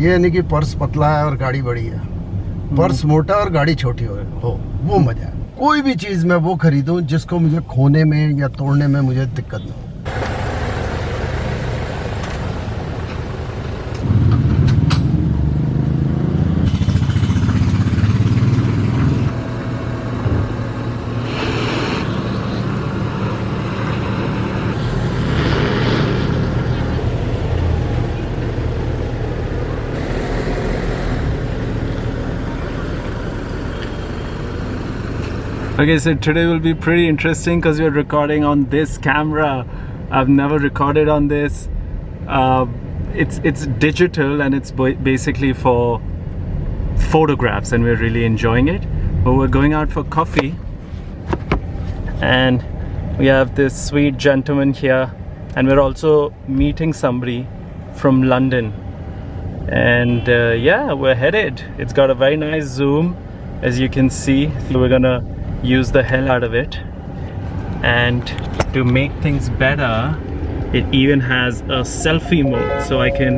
ये नहीं कि पर्स पतला है और गाड़ी बड़ी है, पर्स मोटा और गाड़ी छोटी हो वो मजा है। कोई भी चीज मैं वो खरीदूं जिसको मुझे खोने में या तोड़ने में मुझे दिक्कत ना हो। Okay, so today will be pretty interesting because we're recording on this camera. I've never recorded on this. It's digital and it's basically for photographs, and we're really enjoying it. But we're going out for coffee, and we have this sweet gentleman here, and we're also meeting somebody from London. And yeah, we're headed. It's got a very nice zoom, as you can see. We're gonna use the hell out of it, and to make things better, it even has a selfie mode, so I can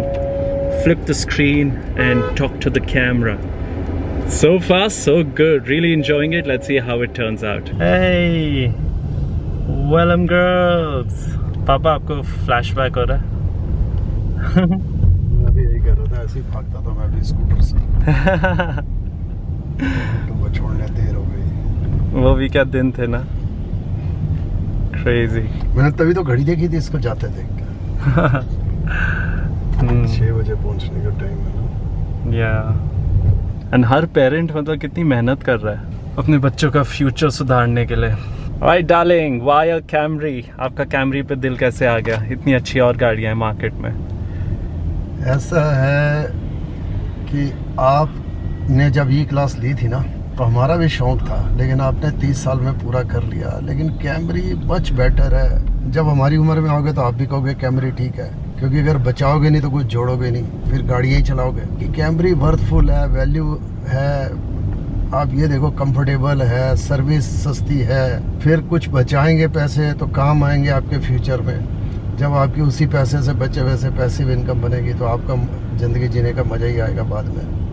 flip the screen and talk to the camera. So far so good, really enjoying it. Let's see how it turns out. Hey Welcome girls. पापा आपको flashback हो रहा है? मैं भी यही कर रहा था, ऐसे ही भागता था मैं भी स्कूटर से। तो छोड़ने देर हो गई। वो भी क्या दिन थे ना, क्रेजी। मैंने तभी तो घड़ी देखी थी इसको जाते देख के। 6 बजे पहुंचने का टाइम है ना। या एंड हर पेरेंट मतलब कितनी मेहनत कर रहा है अपने बच्चों का फ्यूचर सुधारने के लिए। Right darling, why a Camry? आपका कैमरी पे दिल कैसे आ गया? इतनी अच्छी और गाड़ियां हैं मार्केट में। ऐसा है कि आपने जब ये क्लास ली थी ना, तो हमारा भी शौक था, लेकिन आपने 30 साल में पूरा कर लिया। लेकिन कैमरी मच बेटर है। जब हमारी उम्र में आओगे तो आप भी कहोगे कैमरी ठीक है, क्योंकि अगर बचाओगे नहीं तो कुछ जोड़ोगे नहीं, फिर गाड़ियाँ ही चलाओगे। कि कैमरी वर्थफुल है, वैल्यू है। आप ये देखो, कंफर्टेबल है, सर्विस सस्ती है, फिर कुछ बचाएंगे पैसे तो काम आएंगे आपके फ्यूचर में। जब आपकी उसी पैसे से बचे वैसे पैसिव इनकम बनेगी तो आपका ज़िंदगी जीने का मज़ा ही आएगा बाद में।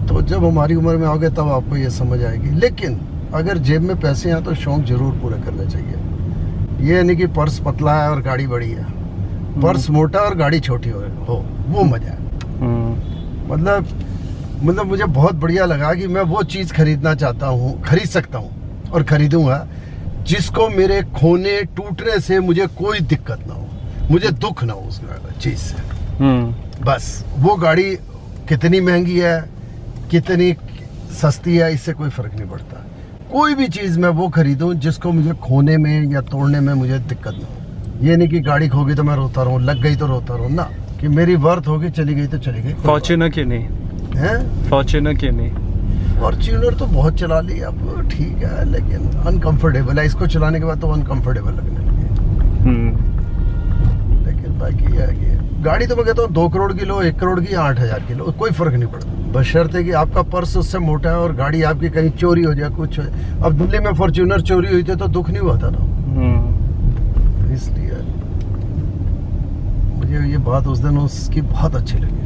तो जब हमारी उम्र में आओगे तब आपको ये समझ आएगी। लेकिन अगर जेब में पैसे हैं तो शौक जरूर पूरे करने चाहिए। ये नहीं कि पर्स पतला है और गाड़ी बड़ी है, पर्स मोटा और गाड़ी छोटी हो वो मजा है। मतलब मुझे बहुत बढ़िया लगा कि मैं वो चीज़ खरीदना चाहता हूँ, खरीद सकता हूँ और खरीदूंगा जिसको मेरे खोने टूटने से मुझे कोई दिक्कत ना हो, मुझे दुख ना हो उस चीज़ से। बस वो गाड़ी कितनी महंगी है, कितनी सस्ती है, इससे कोई फर्क नहीं पड़ता। कोई भी चीज़ मैं वो खरीदूं जिसको मुझे खोने में या तोड़ने में मुझे दिक्कत ना हो। ये नहीं कि गाड़ी खो गई तो मैं रोता रहूं, लग गई तो रोता रहूं ना, कि मेरी वर्थ होगी, चली गई तो चली गई। फॉर्च्यूनर क्यों नहीं है? फॉर्च्यूनर क्यों नहीं? फॉर्च्यूनर तो बहुत चला ली अब, ठीक है, लेकिन अनकंफर्टेबल है। इसको चलाने के बाद तो अनकंफर्टेबल लगने लगी। लेकिन बाकी है कि गाड़ी तो मैं कहता हूँ 2 करोड़ की लो, 1 करोड़ की, 8,000 की लो, कोई फर्क नहीं पड़ता। बशर्ते कि आपका पर्स उससे मोटा है और गाड़ी आपकी कहीं चोरी हो जाए, कुछ हो। अब दिल्ली में फॉर्च्यूनर चोरी हुई थी तो दुख नहीं हुआ था ना। इसलिए मुझे ये बात उस दिन उसकी बहुत अच्छी लगी।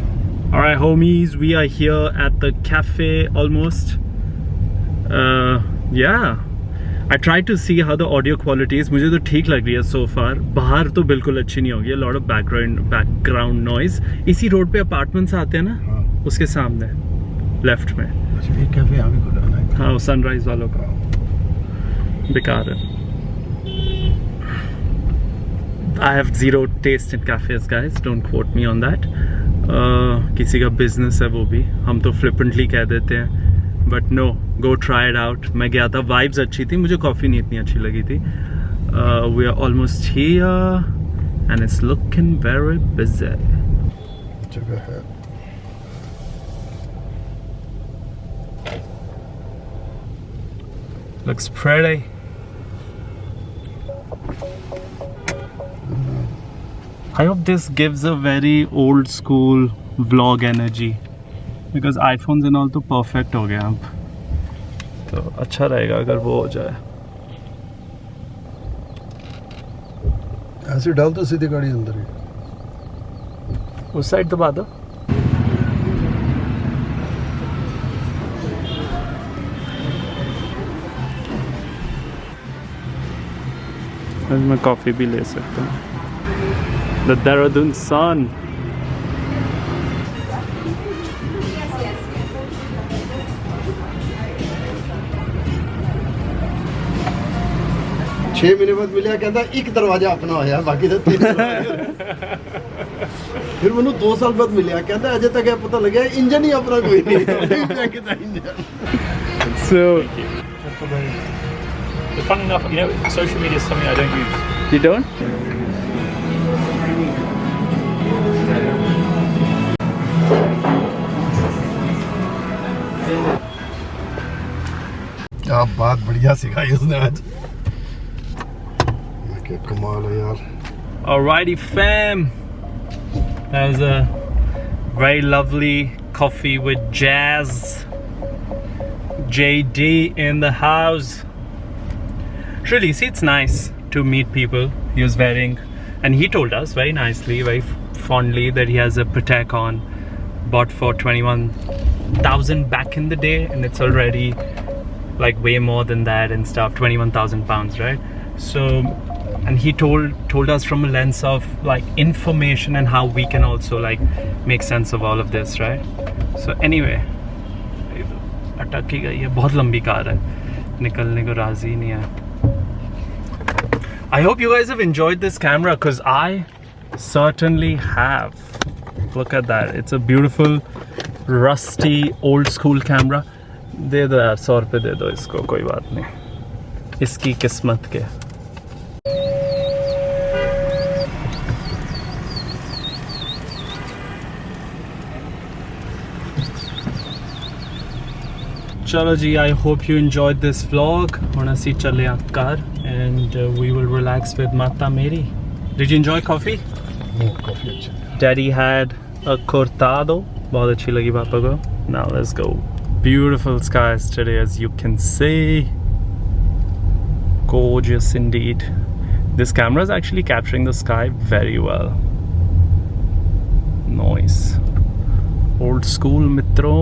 Alright homies, we are here at the cafe almost. Yeah, I tried to see how the audio quality is. मुझे तो ठीक लग रही है so far. बाहर तो बिल्कुल अच्छी नहीं होगी, a lot of background noise. इसी रोड पे अपार्टमेंट्स आते हैं ना, उसके सामने लेफ्ट में। अच्छा, ये कैफे यहाँ भी खुला है? हाँ, वो सनराइज वालों का बेकार है। I have zero taste in cafes, guys. Don't quote me on that. किसी का बिजनेस है वो भी, हम तो फ्लिपेंटली कह देते हैं, but no, go try it out. मैं गया था, वाइब्स अच्छी थी, मुझे कॉफ़ी नहीं इतनी अच्छी लगी थी। We are almost here and it's looking very busy. जगह है। Looks pretty. I hope this gives a very old school vlog energy because iPhones and all तो perfect हो गया अब, तो अच्छा रहेगा अगर वो हो जाए। ऐसे डाल दो सीधी गाड़ी अंदर ही। उस साइड दबा दो। मैं कॉफ़ी भी ले सकता हूँ। द देहरादून सन। छह महीने बाद मिलिया कहता एक दरवाजा अपना होया बाकी तो तीन फिर मैंने 2 साल बाद मिलिया कहता अजय तक पता लगे इंजन ही अपना कोई नहीं So But funny enough, you know, social media is something I don't use. you don't? क्या बात बढ़िया सिखाई उसने आज। क्या कमाल है यार। Alrighty fam, that was a very lovely coffee with Jazz JD in the house. Really, see, it's nice to meet people. He was wearing, and he told us very nicely, very fondly, that he has a Patek on, bought for 21,000 back in the day, and it's already like way more than that and stuff. 21,000 pounds, right? So, and he told us from a lens of like information and how we can also like make sense of all of this, right? So anyway, अटक ही गई है, बहुत लंबी car है, निकलने को राजी नहीं है। I hope you guys have enjoyed this camera, because I certainly have. Look at that, it's a beautiful rusty old school camera. दे दो यार, 100 रुपये दे दो इसको, कोई बात नहीं, इसकी किस्मत के। चलो जी, I hope you enjoyed this vlog. ਹੁਣ ਅਸੀਂ ਚੱਲੇ ਆ ਘਰ and we will relax with Mata Meri. Did you enjoy coffee? काफी अच्छा। Daddy had a cortado. बहुत अच्छी लगी पापा को। Now let's go. Beautiful skies today, as you can see. Gorgeous indeed. This camera is actually capturing the sky very well. Nice. Old school mitro.